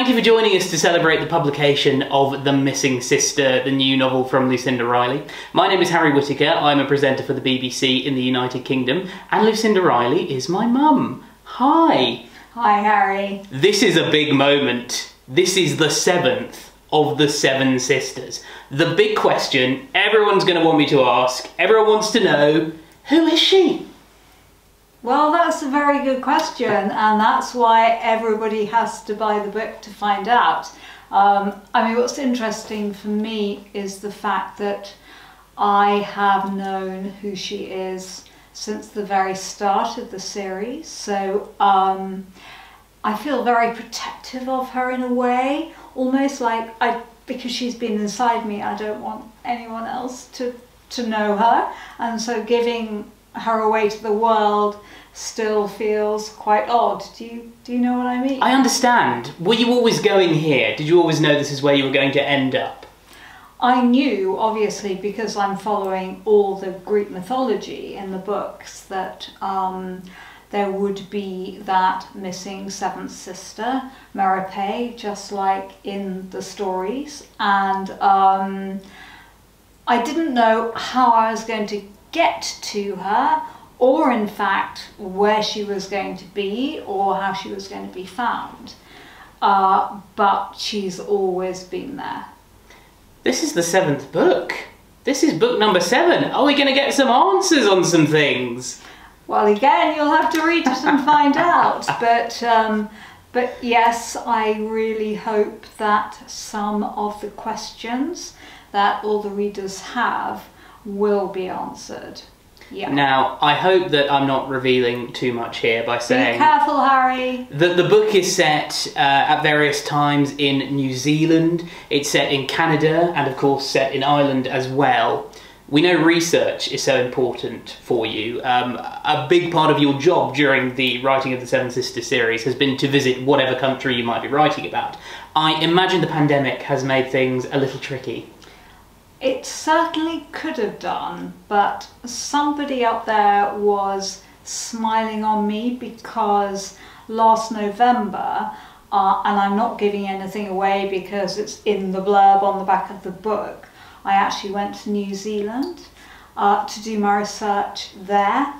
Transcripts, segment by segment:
Thank you for joining us to celebrate the publication of The Missing Sister, the new novel from Lucinda Riley. My name is Harry Whittaker, I'm a presenter for the BBC in the United Kingdom, and Lucinda Riley is my mum. Hi! Hi Harry. This is a big moment. This is the 7th of the 7 sisters. The big question everyone's going to want me to ask, everyone wants to know, who is she? Well, that's a very good question, and that's why everybody has to buy the book to find out. I mean, what's interesting for me is the fact that I have known who she is since the very start of the series, so I feel very protective of her in a way, almost like because she's been inside me, I don't want anyone else to know her, and so giving her away to the world still feels quite odd. Do you know what I mean? I understand. Were you always going here? Did you always know this is where you were going to end up? I knew, obviously, because I'm following all the Greek mythology in the books, that there would be that missing 7th sister, Merope, just like in the stories, and I didn't know how I was going to get to her, or in fact where she was going to be or how she was going to be found, but she's always been there. This is the 7th book. This is book number 7. Are we going to get some answers on some things? Well, again, you'll have to read it and find out, but yes, I really hope that some of the questions that all the readers have will be answered. Yeah. Now, I hope that I'm not revealing too much here by saying... Be careful, Harry! That the book is set at various times in New Zealand, it's set in Canada, and of course set in Ireland as well. We know research is so important for you. A big part of your job during the writing of the Seven Sisters series has been to visit whatever country you might be writing about. I imagine the pandemic has made things a little tricky. It certainly could have done, but somebody up there was smiling on me because last November, and I'm not giving anything away because it's in the blurb on the back of the book, I actually went to New Zealand to do my research there,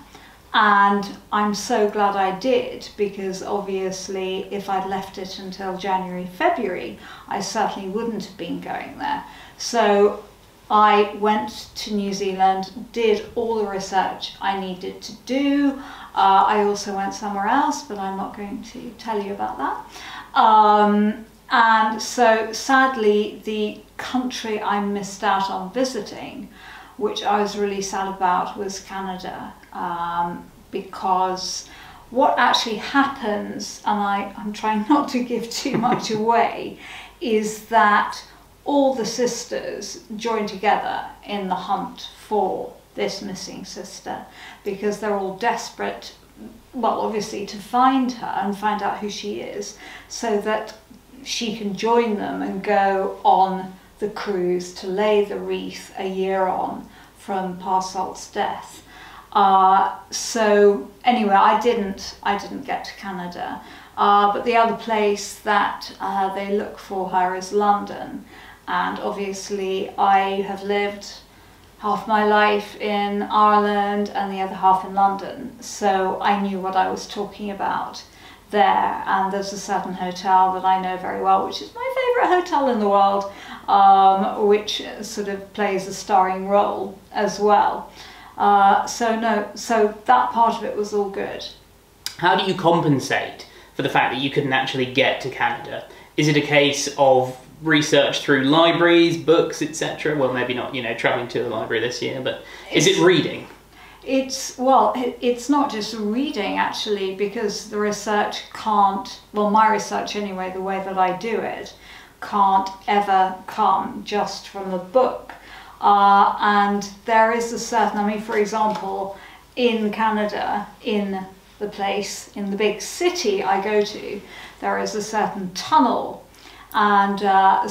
and I'm so glad I did, because obviously if I'd left it until January, February, I certainly wouldn't have been going there. So I went to New Zealand, did all the research I needed to do. I also went somewhere else, but I'm not going to tell you about that. And so sadly, the country I missed out on visiting, which I was really sad about, was Canada, because what actually happens, and I'm trying not to give too much away, is that all the sisters join together in the hunt for this missing sister, because they're all desperate, well, obviously to find her and find out who she is, so that she can join them and go on the cruise to lay the wreath a year on from Parsalt's death. So anyway, I didn't get to Canada, but the other place that they look for her is London. And obviously I have lived half my life in Ireland and the other half in London, so I knew what I was talking about there. And there's a certain hotel that I know very well, which is my favourite hotel in the world, which sort of plays a starring role as well. So that part of it was all good. How do you compensate for the fact that you couldn't actually get to Canada? Is it a case of research through libraries, books, etc.? Well, maybe not, you know, travelling to the library this year, but is it reading? It's not just reading, actually, because the research can't, well, my research anyway, the way that I do it, can't ever come just from a book. And there is a certain, I mean, for example, in Canada, in the place, in the big city I go to, there is a certain tunnel. And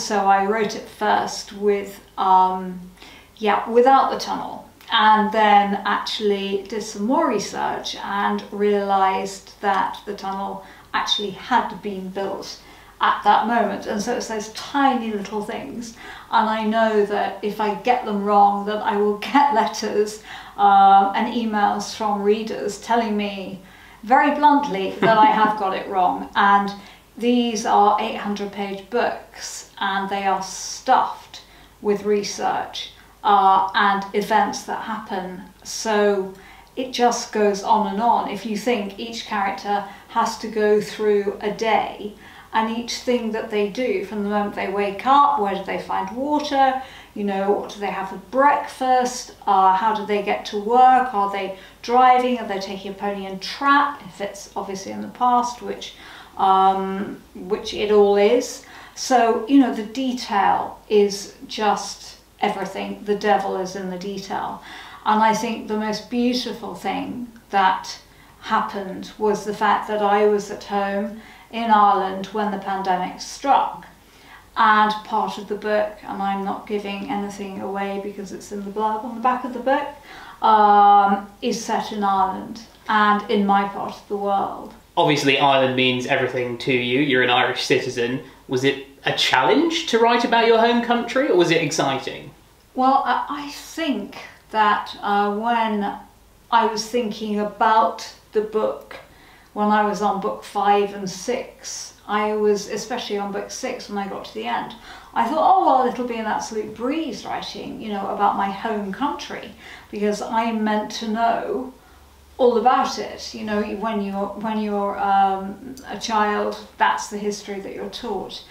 so I wrote it first with, without the tunnel, and then actually did some more research and realised that the tunnel actually had been built at that moment. And so it's those tiny little things. And I know that if I get them wrong, that I will get letters and emails from readers telling me very bluntly that I have got it wrong. And these are 800-page books, and they are stuffed with research and events that happen. So it just goes on and on. If you think each character has to go through a day, and each thing that they do from the moment they wake up, where do they find water, you know, what do they have for breakfast, how do they get to work, are they driving, are they taking a pony and trap, if it's obviously in the past, which it all is. So, you know, the detail is just everything. The devil is in the detail. And I think the most beautiful thing that happened was the fact that I was at home in Ireland when the pandemic struck. And part of the book, and I'm not giving anything away because it's in the blurb on the back of the book, is set in Ireland and in my part of the world. Obviously, Ireland means everything to you. You're an Irish citizen. Was it a challenge to write about your home country, or was it exciting? Well, I think that when I was thinking about the book, when I was on book 5 and 6, I was, especially on book 6 when I got to the end, I thought, oh well, it'll be an absolute breeze writing, you know, about my home country, because I meant to know all about it. You know, when you're a child, that's the history that you're taught.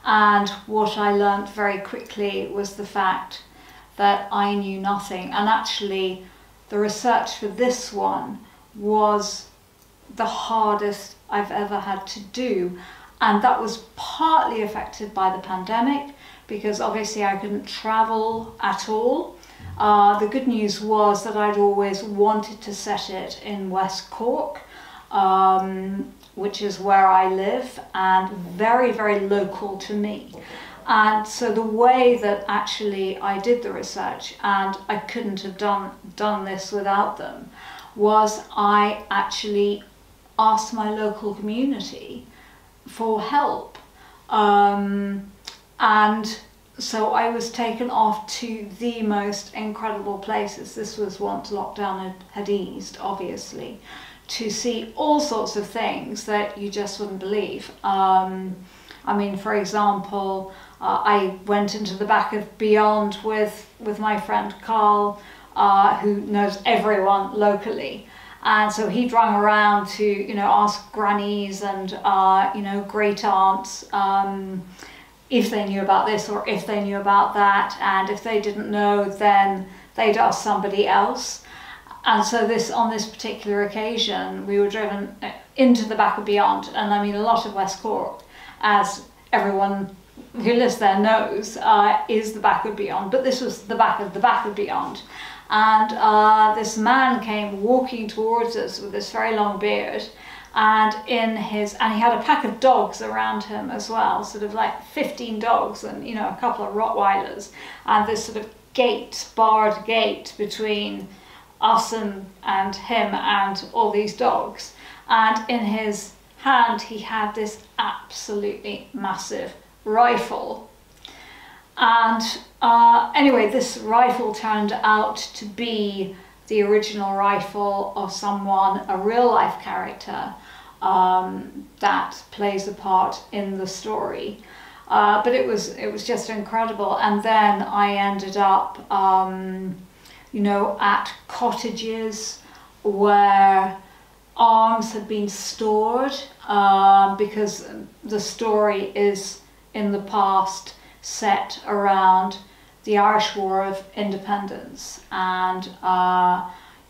And what I learnt very quickly was the fact that I knew nothing. And actually, the research for this one was the hardest I've ever had to do. And that was partly affected by the pandemic, because obviously I couldn't travel at all. The good news was that I'd always wanted to set it in West Cork, which is where I live, and very, very local to me. And so the way that actually I did the research, and I couldn't have done this without them, was I actually asked my local community for help. And so I was taken off to the most incredible places. This was once lockdown had eased, obviously, to see all sorts of things that you just wouldn't believe. I mean, for example, I went into the back of Beyond with my friend Carl, who knows everyone locally. And so he'd rung around to, you know, ask grannies and, you know, great aunts if they knew about this or if they knew about that. And if they didn't know, then they'd ask somebody else. And so on this particular occasion, we were driven into the back of Beyond. And I mean, a lot of West Cork, as everyone who lives there knows, is the back of Beyond. But this was the back of Beyond. And this man came walking towards us with this very long beard, and he had a pack of dogs around him as well, sort of like 15 dogs and, you know, a couple of Rottweilers, and this sort of barred gate between us and him and all these dogs. And in his hand he had this absolutely massive rifle. And anyway, this rifle turned out to be the original rifle of someone, a real life character that plays a part in the story. But it was just incredible. And then I ended up, you know, at cottages where arms had been stored, because the story is in the past set around the Irish War of Independence and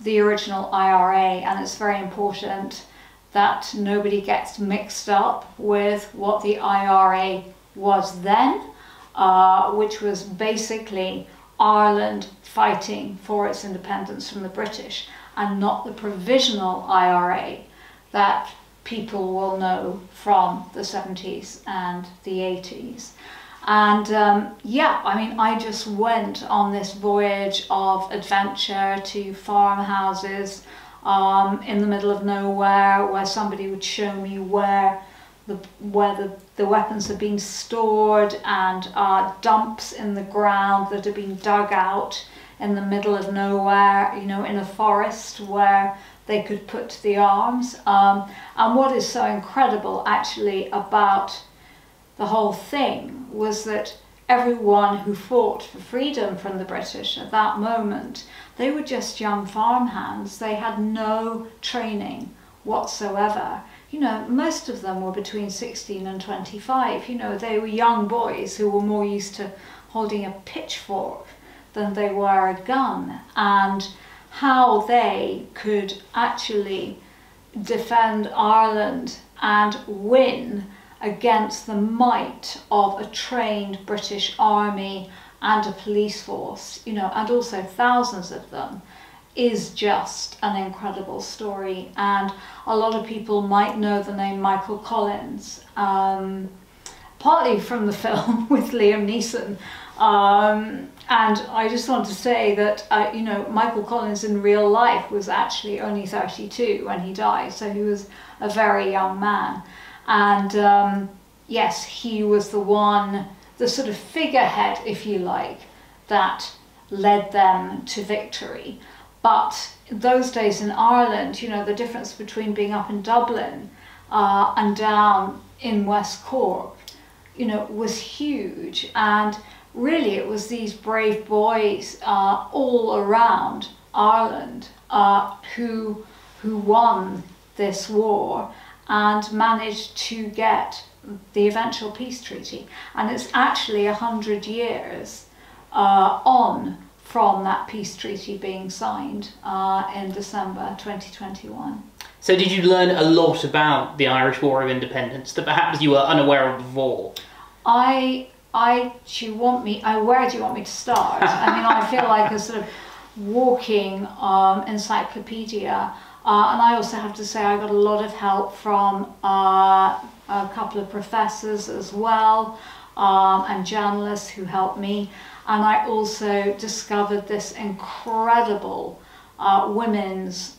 the original IRA, and it's very important that nobody gets mixed up with what the IRA was then, which was basically Ireland fighting for its independence from the British, and not the provisional IRA that people will know from the 70s and the 80s. And yeah, I mean, I just went on this voyage of adventure to farmhouses in the middle of nowhere, where somebody would show me where where the weapons had been stored, and dumps in the ground that had been dug out in the middle of nowhere, you know, in a forest where they could put the arms. And what is so incredible actually about the whole thing was that everyone who fought for freedom from the British at that moment, they were just young farmhands. They had no training whatsoever. You know, most of them were between 16 and 25. You know, they were young boys who were more used to holding a pitchfork than they were a gun. And how they could actually defend Ireland and win against the might of a trained British army and a police force, you know, and also thousands of them, is just an incredible story. And a lot of people might know the name Michael Collins, partly from the film with Liam Neeson. And I just want to say that, you know, Michael Collins in real life was actually only 32 when he died, so he was a very young man. And yes, he was the one, the sort of figurehead, if you like, that led them to victory. But those days in Ireland, you know, the difference between being up in Dublin and down in West Cork, you know, was huge. And really it was these brave boys all around Ireland who won this war and managed to get the eventual peace treaty. And it's actually 100 years on from that peace treaty being signed in December 2021. So did you learn a lot about the Irish War of Independence that perhaps you were unaware of before? Where do you want me to start? I mean, I feel like a sort of walking encyclopedia. And I also have to say I got a lot of help from a couple of professors as well, and journalists who helped me. And I also discovered this incredible women's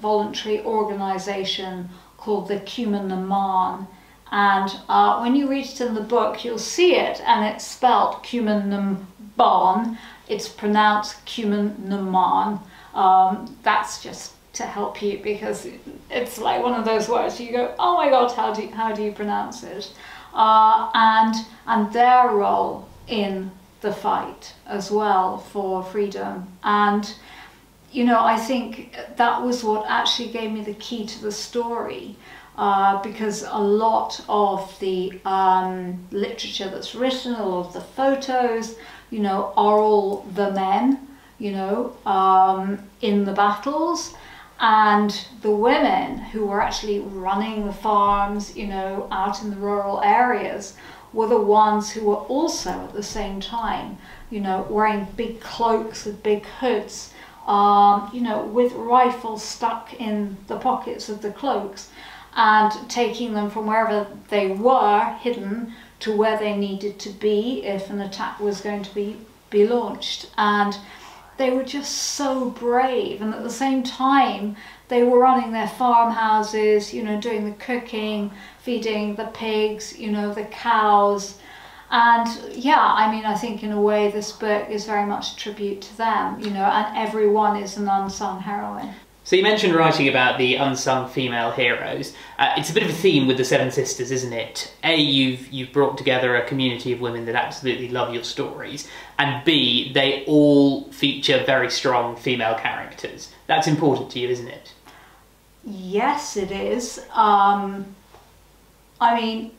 voluntary organisation called the Cumann na mBan. And when you read it in the book, you'll see it, and it's spelled Cumann na mBan. It's pronounced Cumann na mBan. That's just to help you, because it's like one of those words you go, oh my God, how do you pronounce it? And their role in the fight as well for freedom. And you know, I think that was what actually gave me the key to the story, because a lot of the literature that's written, a lot of the photos, you know, are all the men, you know, in the battles. And the women who were actually running the farms, you know, out in the rural areas, were the ones who were also at the same time, you know, wearing big cloaks with big hoods, you know, with rifles stuck in the pockets of the cloaks, and taking them from wherever they were hidden to where they needed to be if an attack was going to be launched. And they were just so brave, and at the same time they were running their farmhouses, you know, doing the cooking, feeding the pigs, you know, the cows. And yeah, I mean, I think in a way this book is very much a tribute to them, you know, and everyone is an unsung heroine. So you mentioned writing about the unsung female heroes. It's a bit of a theme with the Seven Sisters, isn't it? A, you've brought together a community of women that absolutely love your stories, and B, they all feature very strong female characters. That's important to you, isn't it? Yes, it is. I mean,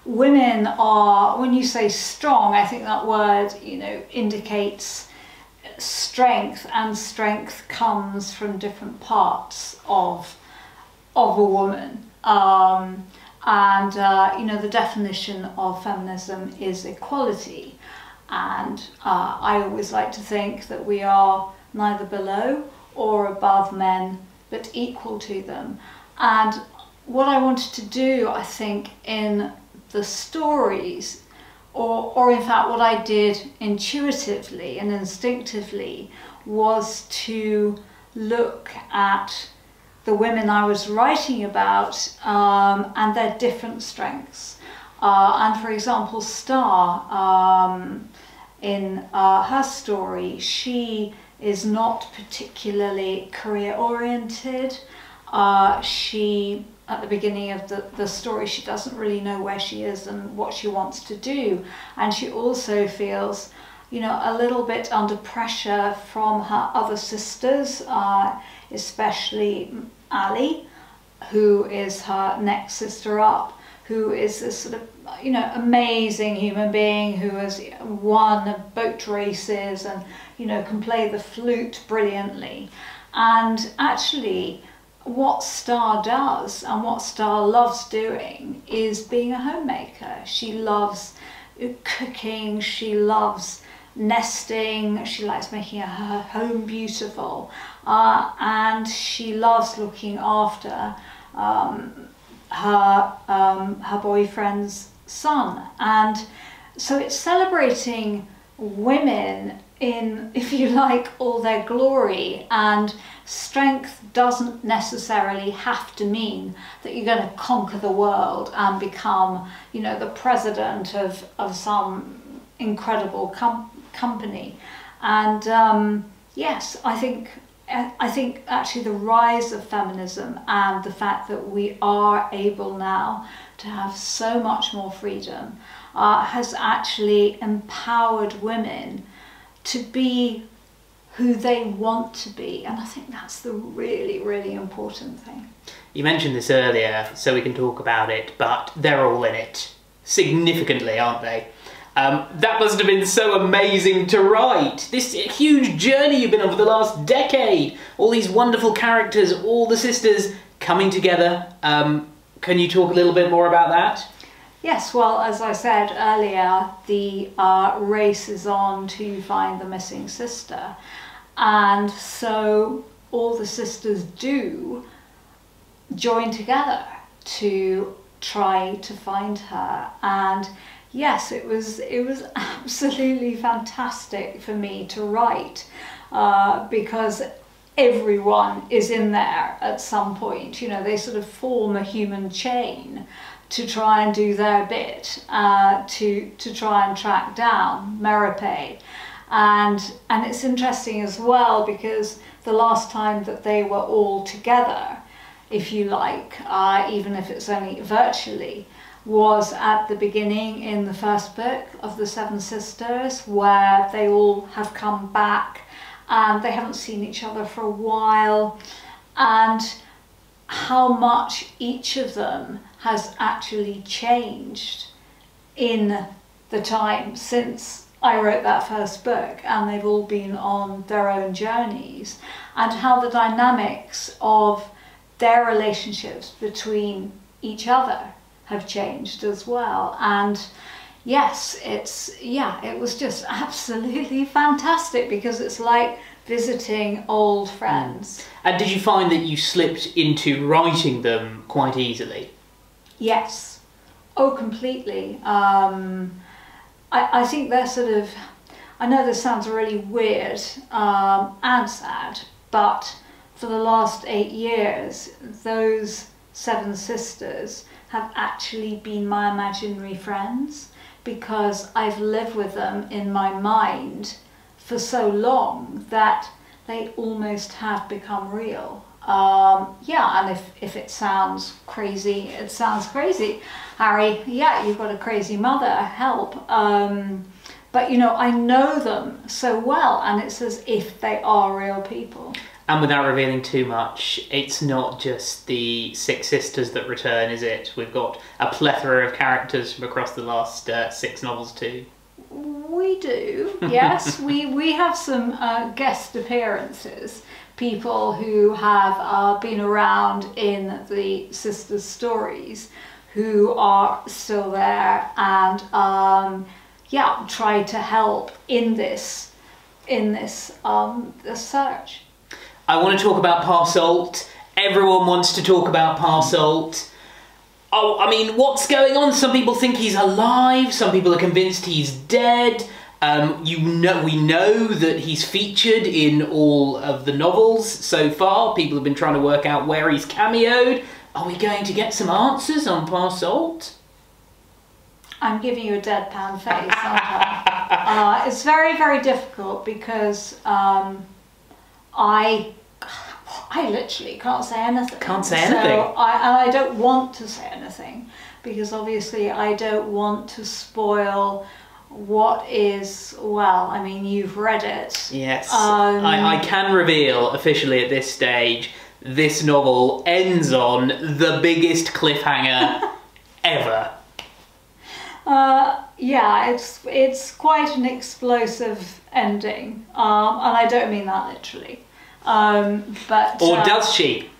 women are, when you say strong, I think that word, you know, indicates strength, and strength comes from different parts of a woman. You know, the definition of feminism is equality, and I always like to think that we are neither below or above men, but equal to them. And what I wanted to do, I think, in the stories, or in fact what I did intuitively and instinctively, was to look at the women I was writing about and their different strengths. And for example, Star, in her story, she is not particularly career oriented. She, at the beginning of the story, she doesn't really know where she is and what she wants to do. And she also feels, you know, a little bit under pressure from her other sisters, especially Ali, who is her next sister up, who is this sort of, you know, amazing human being who has won boat races and, you know, can play the flute brilliantly. And actually, what Star does and what Star loves doing is being a homemaker. She loves cooking, she loves nesting, she likes making her home beautiful, and she loves looking after her boyfriend's son. And so it's celebrating women in, if you like, all their glory. And strength doesn't necessarily have to mean that you're going to conquer the world and become, you know, the president of some incredible company. And yes, I think actually the rise of feminism and the fact that we are able now to have so much more freedom has actually empowered women to be who they want to be. And I think that's the really, really important thing. You mentioned this earlier, so we can talk about it, but they're all in it. Significantly, aren't they? That must have been so amazing to write. This huge journey you've been on for the last decade. All these wonderful characters, all the sisters coming together. Can you talk a little bit more about that? Yes, well, as I said earlier, the race is on to find the missing sister. And so all the sisters do join together to try to find her. And yes, it was absolutely fantastic for me to write because everyone is in there at some point. You know, they sort of form a human chain to try and do their bit to try and track down Merope. And it's interesting as well because the last time that they were all together, if you like, even if it's only virtually, was at the beginning in the first book of the Seven Sisters, where they all have come back and they haven't seen each other for a while, and how much each of them has actually changed in the time since I wrote that first book, and they've all been on their own journeys, and how the dynamics of their relationships between each other have changed as well. And yes, it was just absolutely fantastic because it's like visiting old friends. And did you find that you slipped into writing them quite easily? Yes. Oh, completely. I think they're sort of, I know this sounds really weird and sad, but for the last 8 years, those 7 sisters have actually been my imaginary friends because I've lived with them in my mind for so long that they almost have become real. Yeah, and if it sounds crazy, it sounds crazy. Harry, yeah, you've got a crazy mother, help. But you know, I know them so well, and it's as if they are real people. And without revealing too much, it's not just the 6 sisters that return, is it? We've got a plethora of characters from across the last 6 novels too. We do, yes. we have some guest appearances, people who have been around in the sisters' stories, who are still there and yeah, try to help in this search. I want to talk about Parsolt. Everyone wants to talk about Parsolt. Oh, I mean, what's going on? Some people think he's alive, some people are convinced he's dead. We know that he's featured in all of the novels so far. People have been trying to work out where he's cameoed. Are we going to get some answers on Parsault? I'm giving you a deadpan face, aren't I? It's very, very difficult because I literally can't say anything. Can't say anything. And I don't want to say anything because obviously I don't want to spoil what is, well, I mean, you've read it. Yes. I can reveal officially at this stage, this novel ends on the biggest cliffhanger ever. Yeah, it's quite an explosive ending, and I don't mean that literally. But or does she?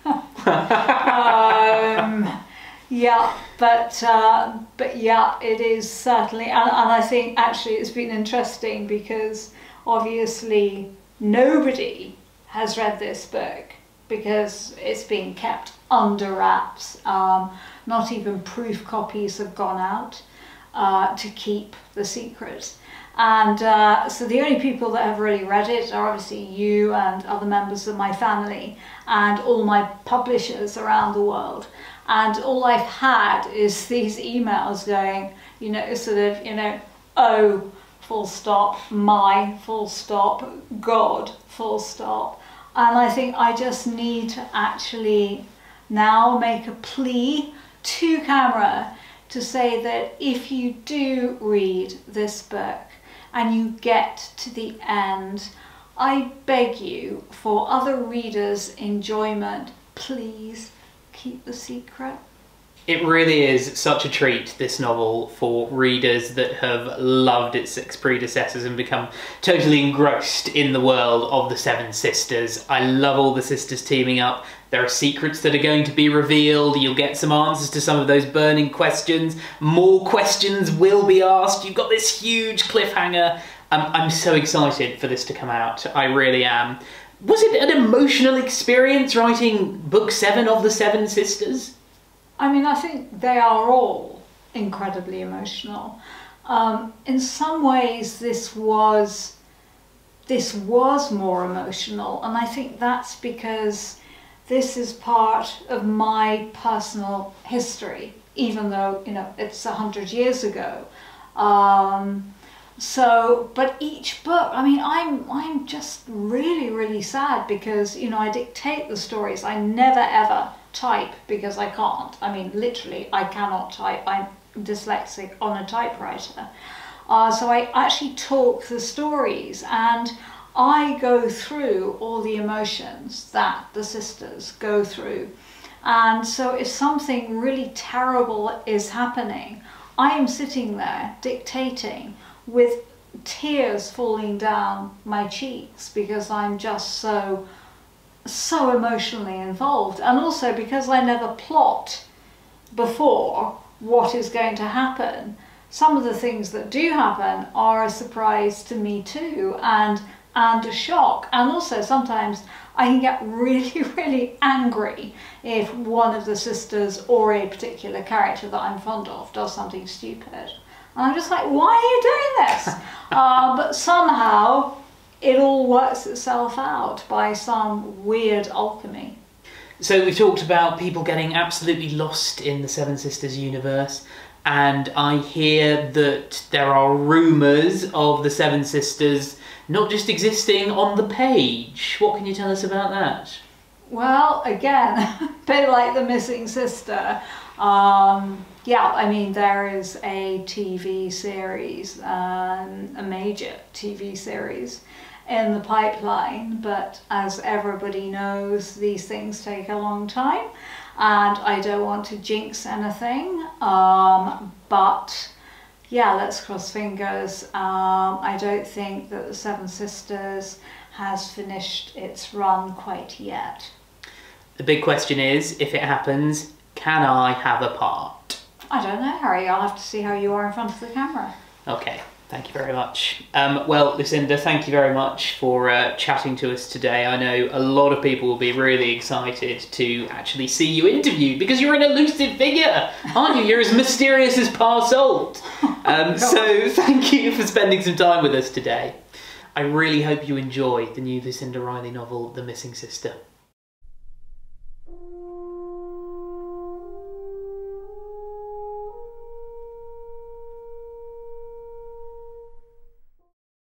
Yeah, but yeah, it is certainly, and I think actually it's been interesting because obviously nobody has read this book because it's been kept under wraps. Not even proof copies have gone out to keep the secret. And so the only people that have really read it are obviously you and other members of my family and all my publishers around the world. And all I've had is these emails going, you know, sort of, you know, oh, full stop, my, full stop, God, full stop. And I think I just need to actually now make a plea to camera to say that if you do read this book and you get to the end, I beg you, for other readers' enjoyment, please keep the secret. It really is such a treat, this novel, for readers that have loved its six predecessors and become totally engrossed in the world of the Seven Sisters. I love all the sisters teaming up. There are secrets that are going to be revealed. You'll get some answers to some of those burning questions. More questions will be asked. You've got this huge cliffhanger. I'm so excited for this to come out. I really am. Was it an emotional experience writing book 7 of the Seven Sisters? I mean, I think they are all incredibly emotional. In some ways, this was more emotional, and I think that's because this is part of my personal history, even though, you know, it's 100 years ago. So, but each book, I mean, I'm just really, really sad because, you know, I dictate the stories. I never ever type because I can't. I mean, literally, I cannot type. I'm dyslexic on a typewriter. So I actually talk the stories and I go through all the emotions that the sisters go through. And so if something really terrible is happening, I am sitting there dictating with tears falling down my cheeks because I'm just so emotionally involved, and also because I never plot before what is going to happen. Some of the things that do happen are a surprise to me too, and a shock, and also sometimes I can get really, really angry if one of the sisters or a particular character that I'm fond of does something stupid. And I'm just like, why are you doing this? But somehow it all works itself out by some weird alchemy. So we talked about people getting absolutely lost in the Seven Sisters universe, and I hear that there are rumours of the Seven Sisters not just existing on the page. What can you tell us about that? Well, again, a bit like The Missing Sister. Yeah, I mean, there is a TV series, a major TV series in the pipeline, but as everybody knows, these things take a long time, and I don't want to jinx anything, but yeah, let's cross fingers. I don't think that the Seven Sisters has finished its run quite yet. The big question is, if it happens, can I have a part? I don't know, Harry. I'll have to see how you are in front of the camera. Okay. Thank you very much. Well, Lucinda, thank you very much for chatting to us today. I know a lot of people will be really excited to actually see you interviewed because you're an elusive figure, aren't you? You're as mysterious as Parsold. So thank you for spending some time with us today. I really hope you enjoy the new Lucinda Riley novel, The Missing Sister.